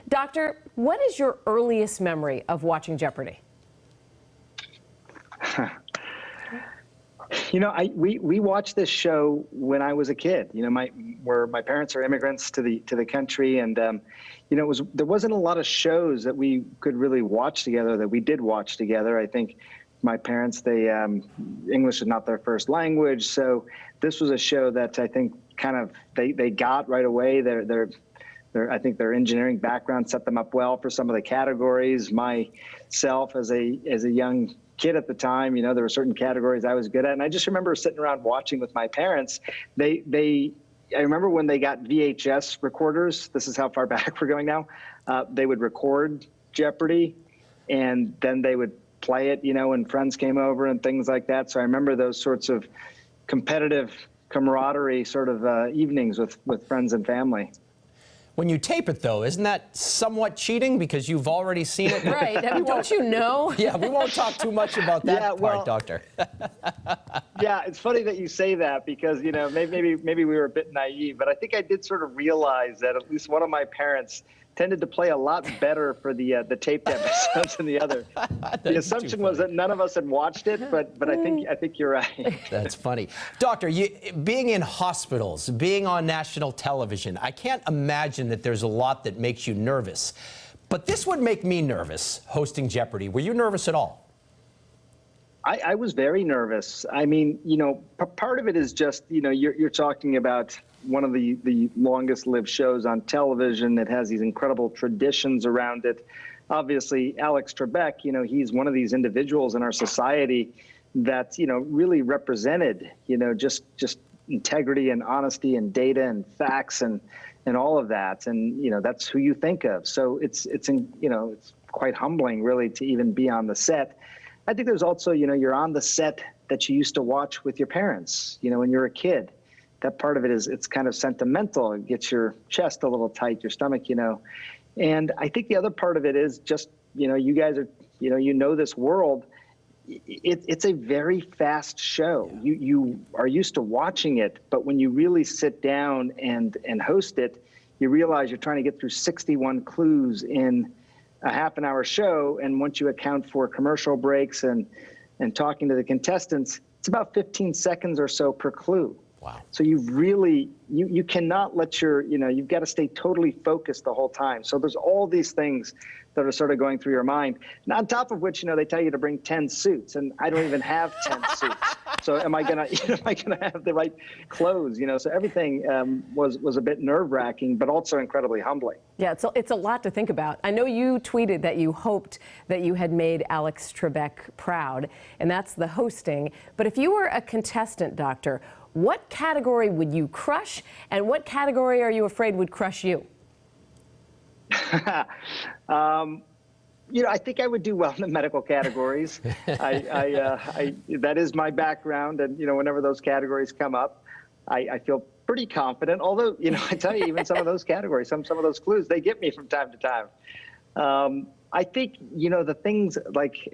Doctor, what is your earliest memory of watching Jeopardy? You know, we watched this show when I was a kid. You know, my parents are immigrants to the country, and you know, there wasn't a lot of shows that we could really watch together that we did watch together. I think my parents, English is not their first language, so this was a show that I think kind of they got right away. I think their engineering background set them up well for some of the categories. Myself as a young kid at the time, you know, there were certain categories I was good at, and I just remember sitting around watching with my parents. I remember when they got VHS recorders. This is how far back we're going now. They would record Jeopardy, and then they would play it, you know, when friends came over and things like that. So I remember those sorts of competitive camaraderie sort of evenings with friends and family. When you tape it, though, isn't that somewhat cheating because you've already seen it? Right. I mean, don't you know? Yeah, we won't talk too much about that part, Doctor. Yeah, it's funny that you say that because, you know, maybe we were a bit naive, but I think I did sort of realize that at least one of my parents tended to play a lot better for the taped episodes than the other. The assumption was that none of us had watched it, but I think you're right. That's funny. Doctor, being in hospitals, being on national television, I can't imagine that there's a lot that makes you nervous. But this would make me nervous, hosting Jeopardy. Were you nervous at all? I was very nervous. I mean, you know, part of it is just, you know, you're talking about one of the longest lived shows on television. It has these incredible traditions around it. Obviously, Alex Trebek, you know, he's one of these individuals in our society that, you know, really represented, you know, just integrity and honesty and data and facts and all of that. And, you know, that's who you think of. So it's quite humbling, really, to even be on the set. I think there's also, you know, you're on the set that you used to watch with your parents, you know, when you're a kid. That part of it is, it's kind of sentimental. It gets your chest a little tight, your stomach, you know. And I think the other part of it is just, you know, you guys are, you know this world. It's a very fast show. You are used to watching it, but when you really sit down and host it, you realize you're trying to get through 61 clues in a half-an-hour show, and once you account for commercial breaks and talking to the contestants, it's about 15 seconds or so per clue. Wow. So you cannot let you've got to stay totally focused the whole time. So there's all these things that are sort of going through your mind. And on top of which, you know, they tell you to bring 10 suits, and I don't even have 10 suits. So am I gonna have the right clothes? You know, so everything was a bit nerve-wracking, but also incredibly humbling. Yeah, it's a lot to think about. I know you tweeted that you hoped that you had made Alex Trebek proud, and that's the hosting. But if you were a contestant, Doctor, what category would you crush, and what category are you afraid would crush you? You know, I think I would do well in the medical categories. That is my background, and, you know, whenever those categories come up, I feel pretty confident. Although, you know, I tell you, even some of those categories, some of those clues, they get me from time to time. I think, you know, the things like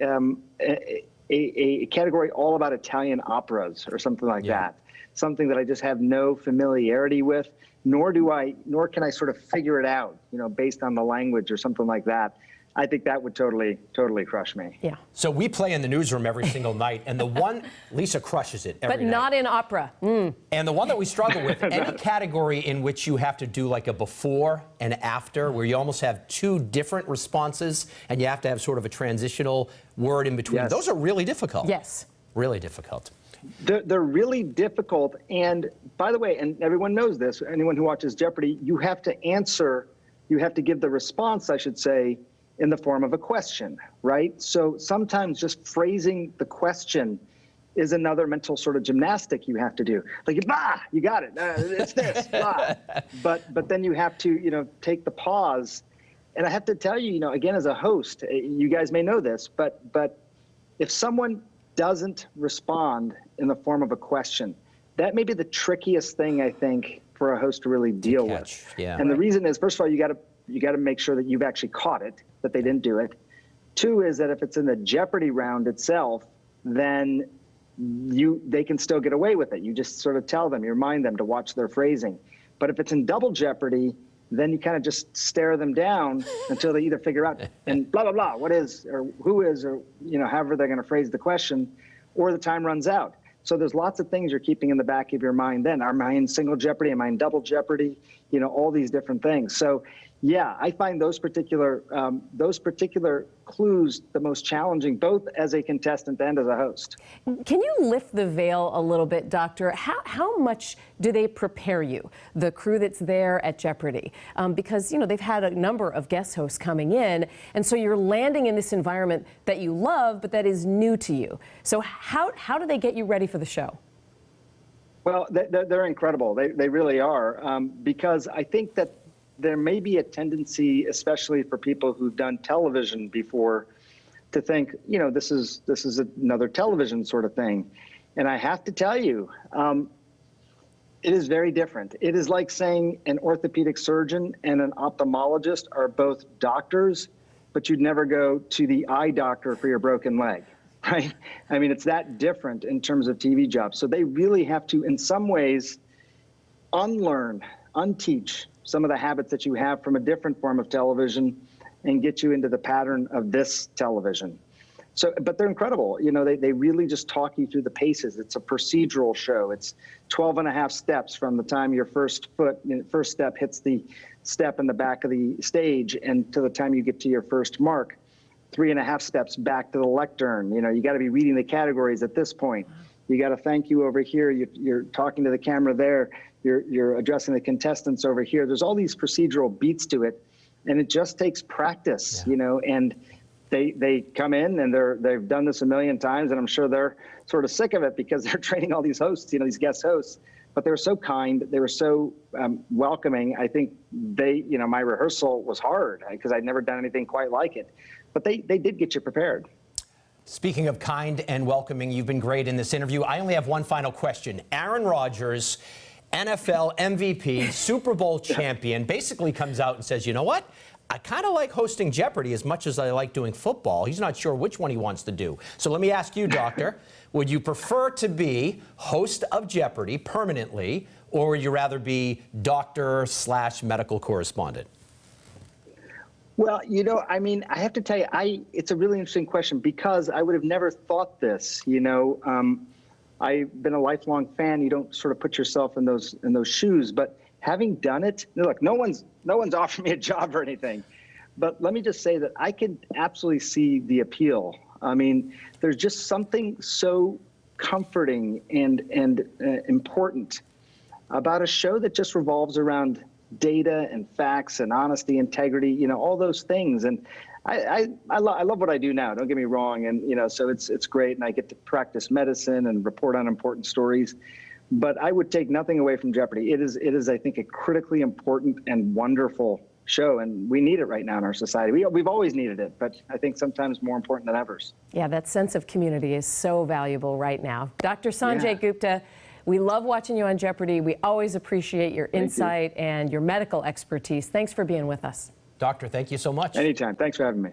a category all about Italian operas or something like that. Something that I just have no familiarity with, nor can I sort of figure it out, you know, based on the language or something like that. I think that would totally crush me. Yeah. So we play in the newsroom every single night, and the one, Lisa crushes it every night. But not in opera. Mm. And the one that we struggle with, any category in which you have to do like a before and after, where you almost have two different responses, and you have to have sort of a transitional word in between. Yes. Those are really difficult. Yes. Really difficult. They're really difficult. And by the way, and everyone knows this, anyone who watches Jeopardy, you have to give the response, I should say, in the form of a question, right? So sometimes just phrasing the question is another mental sort of gymnastic you have to do. Like, bah, you got it, it's this, blah. But then you have to, you know, take the pause. And I have to tell you, you know, again, as a host, you guys may know this, but if someone doesn't respond in the form of a question, that may be the trickiest thing, I think, for a host to really deal with. Yeah. And the reason is, first of all, you got to make sure that you've actually caught it, that they didn't do it. Two is that if it's in the Jeopardy round itself, then they can still get away with it. You just sort of tell them, you remind them to watch their phrasing. But if it's in double Jeopardy, then you kind of just stare them down until they either figure out and blah, blah, blah, what is, or who is, or, however they're going to phrase the question, or the time runs out. So there's lots of things you're keeping in the back of your mind then. Am I in single Jeopardy? Am I in double Jeopardy? All these different things. So yeah, I find those particular clues the most challenging, both as a contestant and as a host. Can you lift the veil a little bit, Doctor? How much do they prepare you, the crew that's there at Jeopardy? Because, they've had a number of guest hosts coming in, and so you're landing in this environment that you love, but that is new to you. So how do they get you ready for the show? Well, they're incredible. They really are, because I think that there may be a tendency, especially for people who've done television before, to think, this is another television sort of thing. And I have to tell you, it is very different. It is like saying an orthopedic surgeon and an ophthalmologist are both doctors, but you'd never go to the eye doctor for your broken leg, right? I mean, it's that different in terms of TV jobs. So they really have to, in some ways, unteach some of the habits that you have from a different form of television and get you into the pattern of this television. So, but they're incredible. They really just talk you through the paces. It's a procedural show. It's 12 and a half steps from the time your first step hits the step in the back of the stage and to the time you get to your first mark. 3.5 steps back to the lectern. You got to be reading the categories at this point. You got to thank you over here. You're talking to the camera there. You're addressing the contestants over here. There's all these procedural beats to it, and it just takes practice, and they come in and they've done this a million times, and I'm sure they're sort of sick of it because they're training all these hosts, these guest hosts, but they were so kind. They were so welcoming. I think my rehearsal was hard because I'd never done anything quite like it, but they did get you prepared. Speaking of kind and welcoming, you've been great in this interview. I only have one final question. Aaron Rodgers, NFL MVP, Super Bowl champion, basically comes out and says, you know what? I kind of like hosting Jeopardy as much as I like doing football. He's not sure which one he wants to do. So let me ask you, Doctor, would you prefer to be host of Jeopardy permanently, or would you rather be doctor/medical correspondent? Well, I have to tell you, it's a really interesting question because I would have never thought this, I've been a lifelong fan. You don't sort of put yourself in those shoes, but having done it, look, no one's offered me a job or anything, but let me just say that I can absolutely see the appeal. I mean, there's just something so comforting and important about a show that just revolves around data and facts and honesty, integrity, all those things. And I love what I do now. Don't get me wrong. And, so it's great. And I get to practice medicine and report on important stories. But I would take nothing away from Jeopardy. It is, I think, a critically important and wonderful show. And we need it right now in our society. We've always needed it, but I think sometimes more important than ever. Yeah, that sense of community is so valuable right now. Dr. Sanjay Gupta, we love watching you on Jeopardy. We always appreciate your insight and your medical expertise. Thanks for being with us. Doctor, thank you so much. Anytime. Thanks for having me.